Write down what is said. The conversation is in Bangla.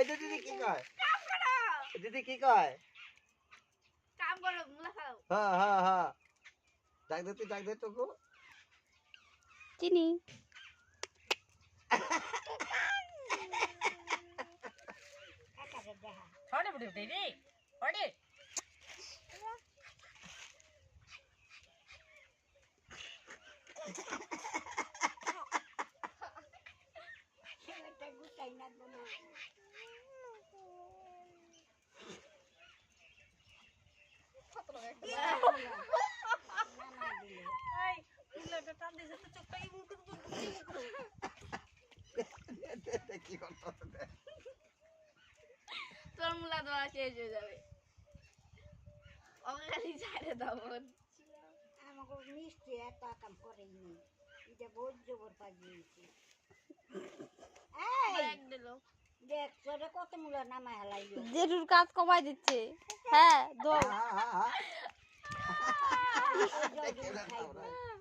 এটা দিদি কি কয় দিদি কি কয় কাম করো মুলা খাও হ্যাঁ হ্যাঁ হ্যাঁ ডাক দে টুকু চিনি ছড়ে বুড়ি দিদি ছড়ে তোর মুলা দেওয়া শেষ হয়ে যাবে অঙ্গালি ছাড়ে দাও আমাকে মিষ্টি এত কাম করেনি এটা বহুত জবর পাজিয়েছি ব্যাগ দিল দেখ তোরে কত মুলা নামায় হালাইলো জেঠুর কাজ কমাই দিচ্ছে হ্যাঁ দো হ্যাঁ হ্যাঁ হ্যাঁ খাইবো